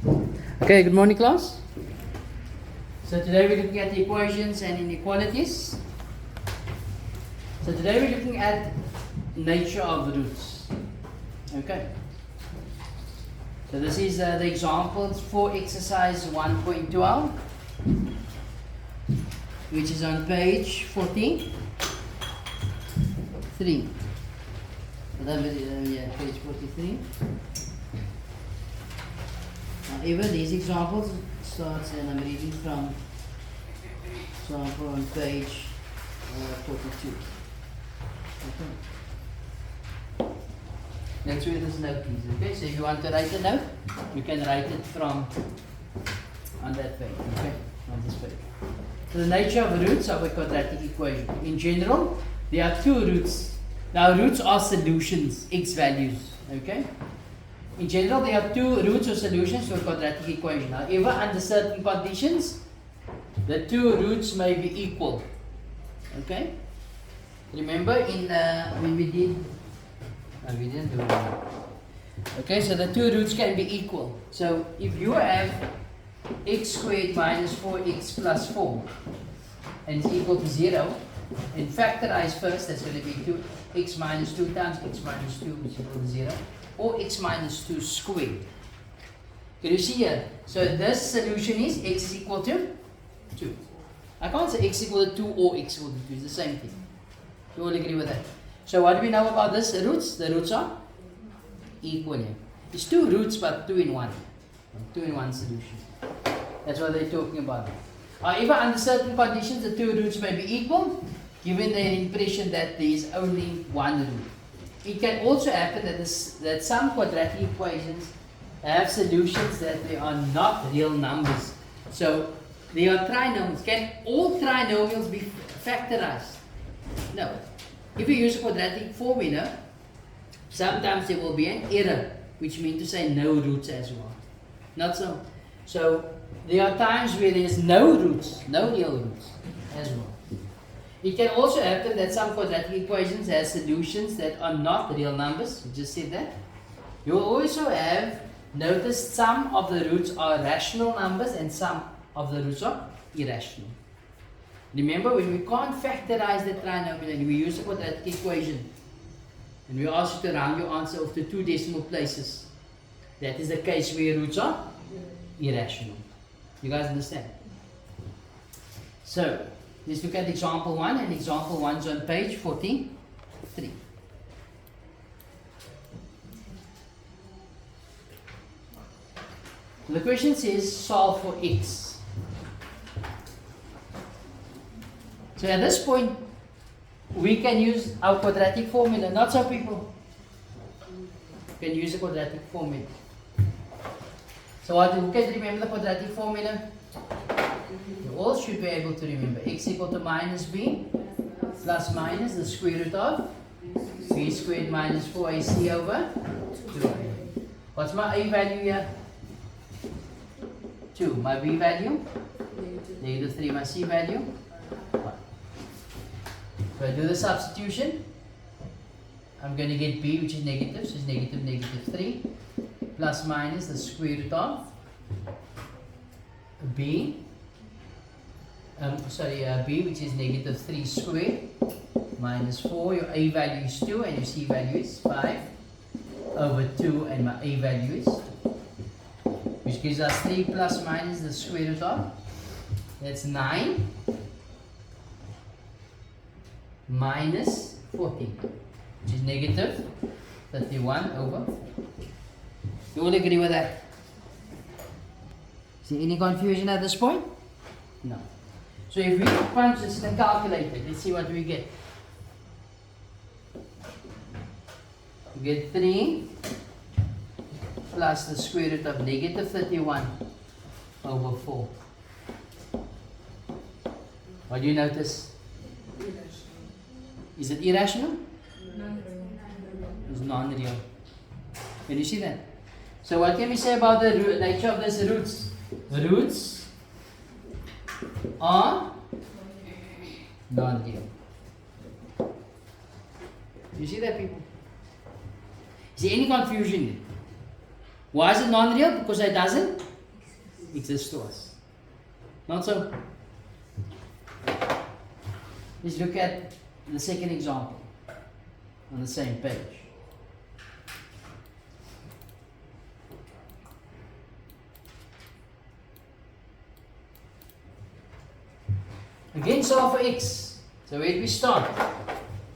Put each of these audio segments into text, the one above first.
Okay, good morning class. So today we're looking at the equations and inequalities. So today we're looking at nature of roots. Okay. So this is the examples for exercise 1.12, which is on page 43. Page 43. However, these examples starts, and I'm reading from example on page 42. Okay. Let's read this note, please. Okay, so if you want to write a note, you can write it from on that page. Okay, on this page. So the nature of roots of a quadratic equation. In general, there are two roots. Now, roots are solutions, x values. Okay. In general, there are two roots or solutions to a quadratic equation. However, under certain conditions, the two roots may be equal. Okay? Remember in when we did, we didn't do it. Okay, so the two roots can be equal. So if you have x squared minus 4x plus 4 and it's equal to 0, and factorize first, that's going to be 2x minus 2 times x minus 2, which is equal to 0. Or x minus 2 squared. Can you see here? So this solution is x is equal to 2. I can't say x equal to 2 or x equal to 2. It's the same thing. You all agree with that? So what do we know about this? The roots? The roots are equal here. It's two roots but 2 in 1. 2 in 1 solution. That's what they're talking about. However, under certain conditions, the two roots may be equal, given the impression that there is only one root. It can also happen that some quadratic equations have solutions that they are not real numbers. So they are trinomials. Can all trinomials be factorized? No. If you use a quadratic formula, sometimes there will be an error, which means to say no roots as well. Not so. So there are times where there is no roots, no real roots as well. It can also happen that some quadratic equations have solutions that are not real numbers. We just said that. You will also have noticed some of the roots are rational numbers and some of the roots are irrational. Remember, when we can't factorize the trinomial and we use a quadratic equation and we ask you to round your answer off to 2 decimal places, that is the case where roots are irrational. You guys understand? So, let's look at example 1, and example 1 is on page 43. So the question says solve for x. So at this point, we can use our quadratic formula. Not so people can use a quadratic formula. So who can remember the quadratic formula? You all should be able to remember. X equal to minus b plus minus the square root of b squared minus 4ac over 2a. What's my a value here? 2. My b value? Negative 3. My c value? 1. So I do the substitution. I'm going to get b, which is negative, so it's negative 3 plus minus the square root of b. B, which is negative 3 squared minus 4. Your a value is 2 and your c value is 5 over 2, and my a value is 2, which gives us 3 plus minus the square root of, that's 9 minus 14, which is negative 31 over 4. You all agree with that? See any confusion at this point? No. So if we punch this and calculate it, let's see what we get. We get 3 plus the square root of negative 31 over 4. What do you notice? Irrational. Is it irrational? Non-real. It's non-real. Can you see that? So what can we say about the nature of these roots? Roots are non-real. You see that, people? Is there any confusion? Why is it non-real? Because it doesn't exists to us. Not so? Let's look at the second example on the same page. Again, solve for x. So where do we start?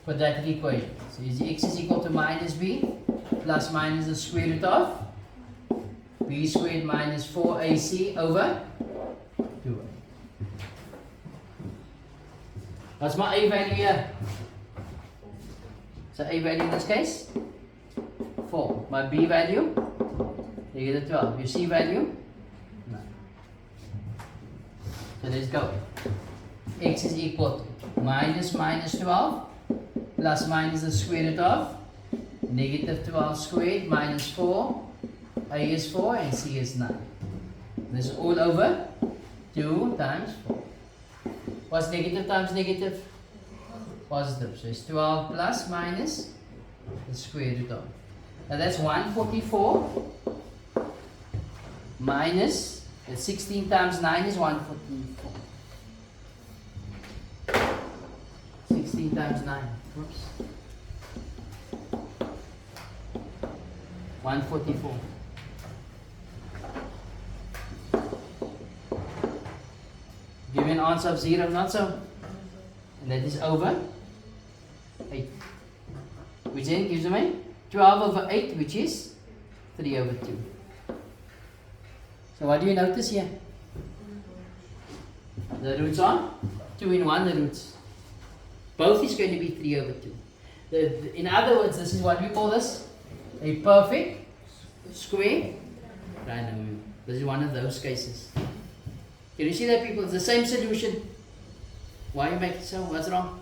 Quadratic equation. So is x is equal to minus b plus minus the square root of b squared minus 4ac over 2a. What's my a value here? So a value in this case? 4. My b value? Negative 12. Your c value? 9. So let's go. X is equal to minus 12 plus minus the square root of negative 12 squared minus 4. A is 4 and c is 9. This is all over 2 times 4. What's negative times negative? Positive. So it's 12 plus minus the square root of. Now that's 144 minus, that's 16 times 9 is 144. 16 times 9. Whoops. 144. Give me an answer of 0, not so? And that is over 8. Which then gives me 12 over 8, which is 3 over 2. So what do you notice here? The roots are 2 in 1, the roots. Both is going to be 3 over 2. In other words, this is what we call this a perfect square trinomial. This is one of those cases. Can you see that, people? It's the same solution. Why you make it so? What's wrong?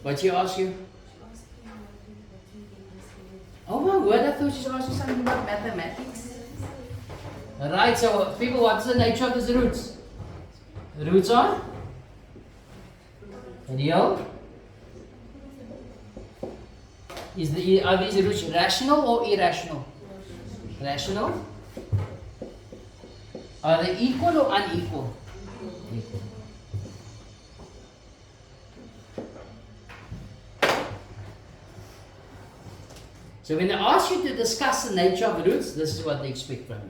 What she asked you? Oh my word, I thought she was asking something about mathematics. Alright, so people, what's the nature of these roots? The roots are real. Are these roots rational or irrational? Rational. Are they equal or unequal? Equal. So when they ask you to discuss the nature of roots, this is what they expect from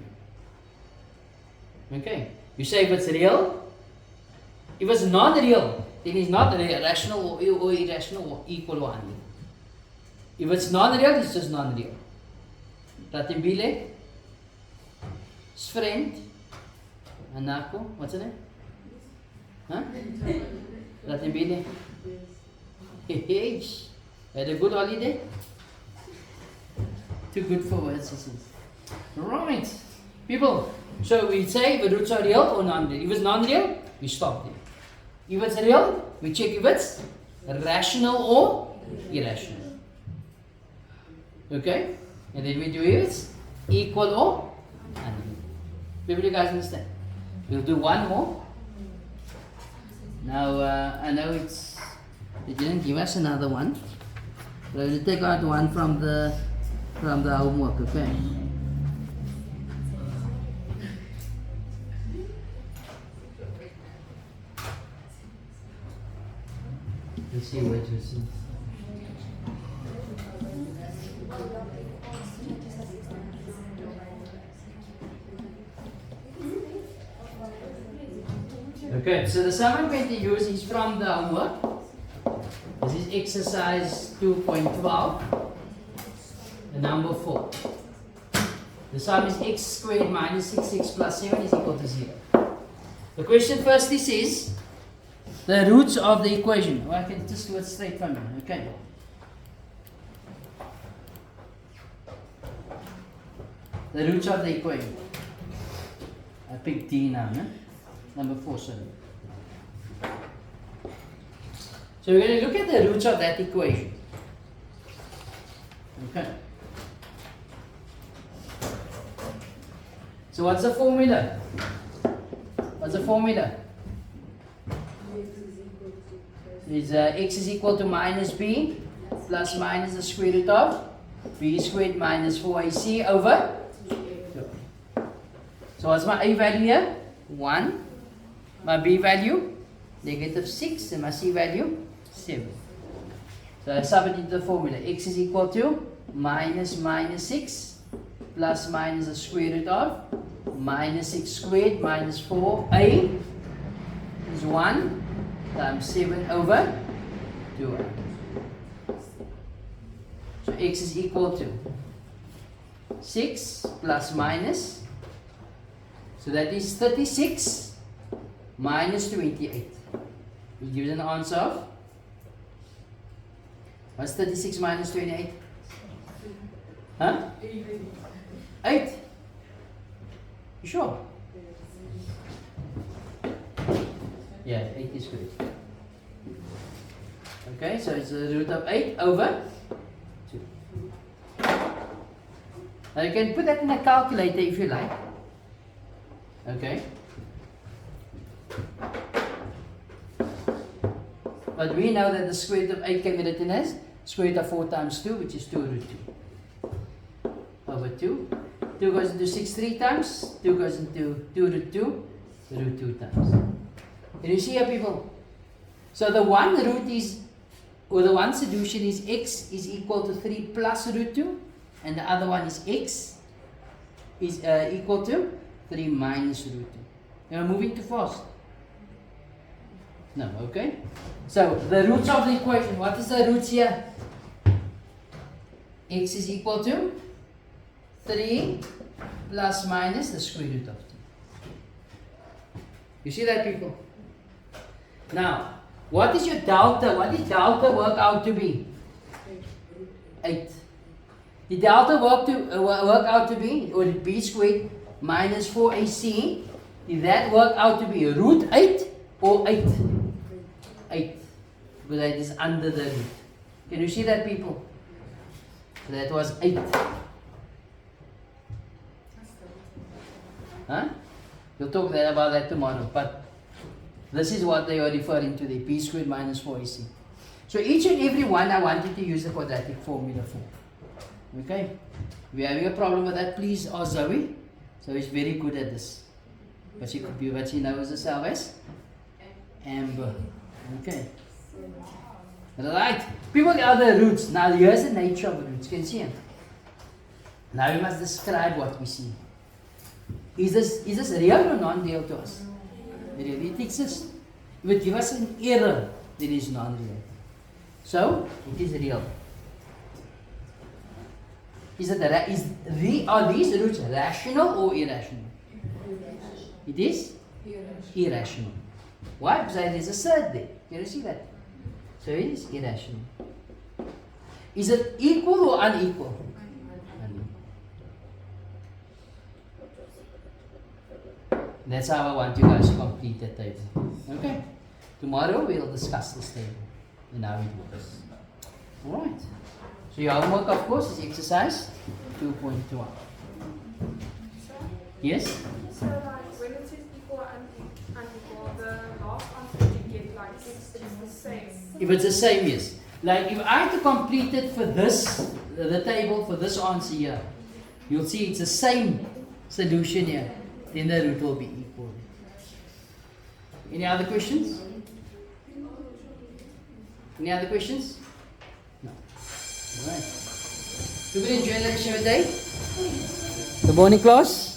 you. Okay. You say if it's real, if it's not real, then it's not rational or irrational or equal or unequal. If it's non-real, it's just non-real. Ratimbile, friend, Anako, what's her name? Huh? Ratimbile. Hey, had a good holiday? Too good for words, this is. Right. People, so we say the roots are real or non-real. If it's non-real, we stop there. If it's real, we check if it's rational or irrational. Okay? And then we do it equal or unequal. People, you guys understand? We'll do one more. Now, I know they didn't give us another one. But we'll take out one from the homework, okay? Let's see what you see. Okay, so the sum I'm going to use is from the homework. This is exercise 2.12, the number 4. The sum is x squared minus 6x plus 7 is equal to 0. The question firstly says the roots of the equation. Well, I can just do it straight from here. Okay. The roots of the equation. I picked D now, no? Number 4, sorry. So we're going to look at the roots of that equation. Okay. So what's the formula? What's the formula? Is x is equal to minus b plus minus the square root of b squared minus 4ac over 2. So So what's my A value here? 1. My B value? Negative 6. And my C value? 7. So I sub it into the formula. X is equal to minus 6 plus minus the square root of minus 6 squared minus 4a is 1 times 7 over 2a. So x is equal to 6 plus minus, so that is 36 minus 28. We give an answer of, what's 36 minus 28? Huh? 8. You sure? Yeah, 8 is good. Okay, so it's the root of 8 over 2. Now you can put that in a calculator if you like. Okay. But we know that the square root of 8 can be written as square root of 4 times 2, which is 2 root 2. Over 2. 2 goes into 6 3 times. 2 goes into 2 root 2. Root 2 times. Can you see here, people? So the one root is, or the one solution is x is equal to 3 plus root 2. And the other one is x is equal to 3 minus root 2. Am I moving too fast? No, okay. So the roots of the equation, what is the roots here? X is equal to 3 plus minus the square root of 2. You see that, people? Now, what is your delta? What did delta work out to be? 8. The delta work out to be, or b squared minus 4ac, did that work out to be root 8 or 8? 8. Because that is under the root. Can you see that, people? So that was 8. Huh? We'll talk about that tomorrow. But this is what they are referring to, the b squared minus 4ac. So each and every one I want you to use the quadratic formula for. Okay? If you're having a problem with that, please ask Zoe. Zoe's very good at this. But she knows herself as Amber. Okay. Right. People are the roots. Now here's the nature of the roots. Can you see them? Now we must describe what we see. Is this real or non-real to us? Real. It exists. If it gives us an error, then it is non-real. So it is real. Are these roots rational or irrational? It is irrational. Why? Because there is a surd there. Can you see that? So it is irrational. Is it equal or unequal? Unequal. That's how I want you guys to complete that table. Okay? Tomorrow we'll discuss this table and how it works. Alright. So your homework, of course, is exercise 2.2. Yes? So like when it says equal and unequal, the last answer you get like it's the same. If it's the same, yes. Like if I had to complete it for this, the table for this answer here, you'll see it's the same solution here. Then the root will be equal. Any other questions? Any other questions? No. Alright. Everybody enjoy the rest of your day? Good morning, class.